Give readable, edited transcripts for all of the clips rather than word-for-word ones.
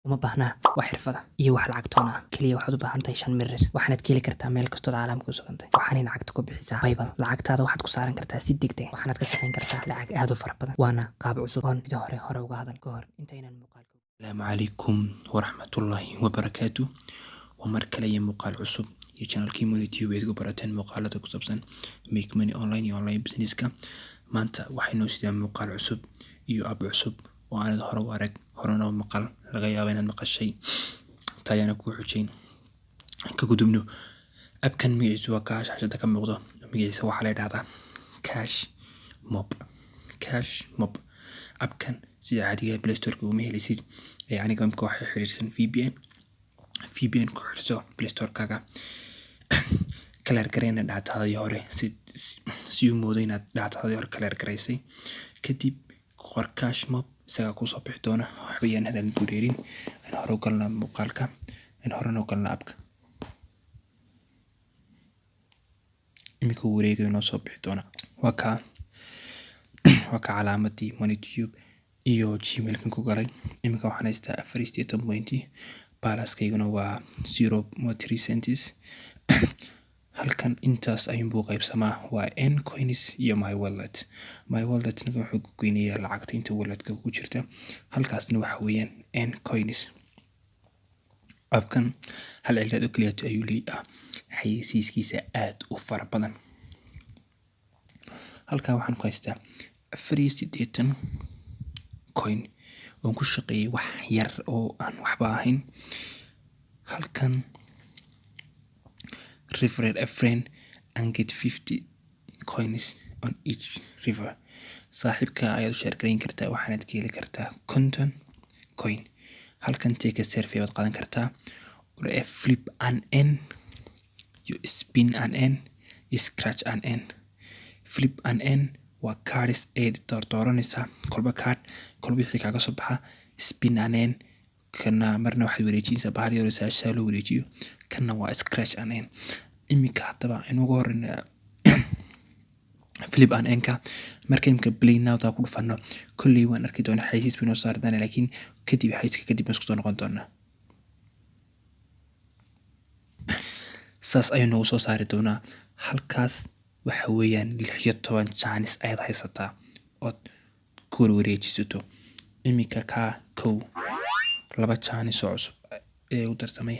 uma baahna wax xirfada iyo wax lacag toona kaliya waxaad u baahan tahay 5 mirir waxaad ka heli kartaa meel kasta oo caalamka ku sugantay waxaana lacagta ku bixisaa PayPal lacagtaada waxaad ku saaran kartaa si degdeg waxaad ka shaqeyn kartaa lacag aad u fara badan waana qaab cusub oo mid hore uga hadal ka hor intaynan muuqaalka السلام عليكم ورحمة الله وبركاته ومركلة مقال عصب يشانل كيمونيتي ويدقو براتين مقالة كسبسن ميك ماني اونلاين بزنسكا مانتا waxaynu sidaan مقال عصب iyo ab cusub oo aan hore u arag horena maqal laga yaabo inaad maqashay tayana ku xujeyn ka gudubno abkan magaciisu waa kaash hashada ka muuqdo magaciisa waxa la yiraahdaa cash mob abkan sida caadiga Play Store ku ma helisid aniga imka waxa xiriirsan VPN ku xirso Play Store kaaga kala gareena dataadii hore si uu moodo inaad dataadii hore kala gareysay kadib qor cash mob isaga ku soo bixi doona waxbayaan hadan dureerin aan hore u galna muuqaalka aan hore u galna abka imika wareegay noo soo bixi doona waa ka calaamadii MoneyTube iyo Gmail kan ku galay imika waxaan haystaa 4 point balaskayguna waa 0.3 cents halkan intaas ayuu buu qaybsamaa waa Ncoins iyo my wallet wuxuu ku qiimeeyaa lacagta inta walletka ku jirta halkaasna waxa weeyaan Ncoins abkan hal cilad oo kaliya ayuu leeyahay xayeysiiskiisa aad u fara badan halka waxaan ku haystaa 4 coin oo ku shaqeeyay wax yar oo aan waxba ahayn halkan refer a friend and get 50 coins on each river saaxiibka ayaad u share gareyn kartaa waxaad ka heli kartaa content coin halkan take a survey waad qaadan kartaa or a flip an n you spin an n scratch an n flip an n waa cards editor dooranaysa kolba card kolba wixii kaaga soo baxa spin an n kana marna waxaad wareejinaysaa bahal yar oo saasha loo wareejiyo kana waa scratch an n imika hadaba inugu horeyna flip an n ka marka imka play now ta ku dhufano kulli waan arki doonaa xayisiis bino saardan laakiin kadib xayisiiska kadib isku soo noqon doonaa saas ayuu soo saari doonaa halkaas waxa weeyaan 16 chance ayaad haysataa oo ku wareejisato imika ka kow laba chance oo cusub ee u darsamay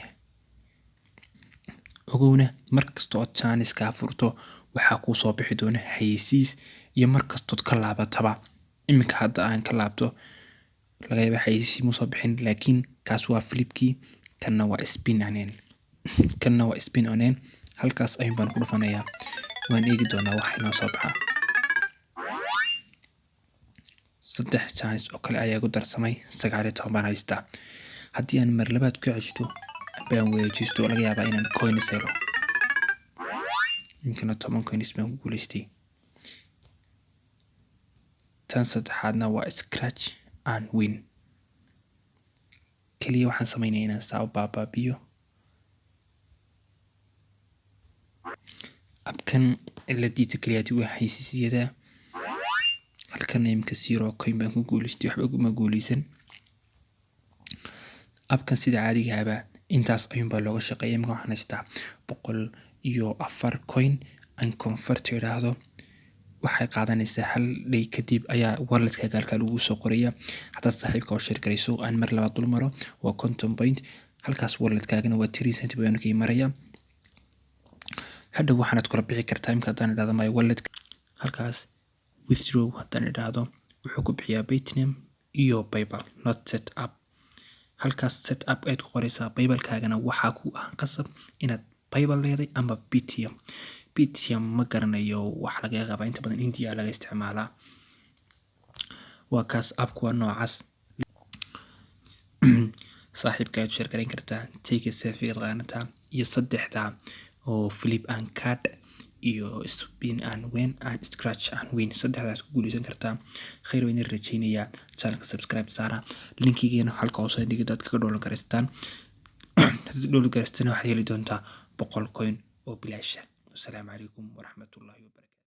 ogowna markasta oo chance ka furto waxa ku soo bixi doona xayisiis iyo markasta ka laabataba imika hadda aan ka laabto laga yaabaa xayisiis mu soo bixin laakiin kaas waa flipkii kana waa spin on n halkaas ayuu baan ku dhufanayaa waan eegi doonaa waxa inoo soo baxa 3 chance oo kale ayaa ku darsamay 19 baan haystaa haddii aan mar labaad ku ceshto baan wareejisto laga yaabaa inaan coins helo imkana 10 coins baan ku guuleystay tan saddexaadna waa scratch and win kaliya waxaan sameynaa inaan saa u baabiyo abkan ciladiisa kaliya waa xayisiisyada halkan imka 0 coin baan ku guuleystay waxba kuma guuleysan abkan sida caadiga ah intaas ayuu baa looga shaqeeyay imka waxaan haystaa 104 coin aan convert yiraahdo waxay qaadanaysaa hal day kadib ayaa walletka galka lagu soo qoraya hada saaxiibka oo share gareyso aan mar labaad dul maro waa content point halkaas walletkagana waa 3 cent baan ka maraya hadda waxaad kula bixi kartaa imka hadaan idhaahdo my wallet halkaas withdraw hadaan idhaahdo wuxuu ku bixiyaa Paytm iyo PayPal not set up halkaas set up aad ku qoraysaa PayPal kaagana waxa ku ah qasab inaad PayPal leedahay ama Paytm ma garanayo wax laga yaabaa inta badan India laga isticmaalaa waa kaas app waa noocaas saaxiibka aad share gareyn kartaa take a selfie qaanata iyo saddexda oo flip and card iyo spin and win and scratch and win saddexdaas ku guuleysan kartaa khayr weyn rajaynaya channelka subscribe saara linkigeena halka hoose dhigida dadka ka dhoolan kareystaan waxaad heli doontaa 100 coin oo bilaash ah. Assalamu alaykum wa rahmatullahi wa barakatuh.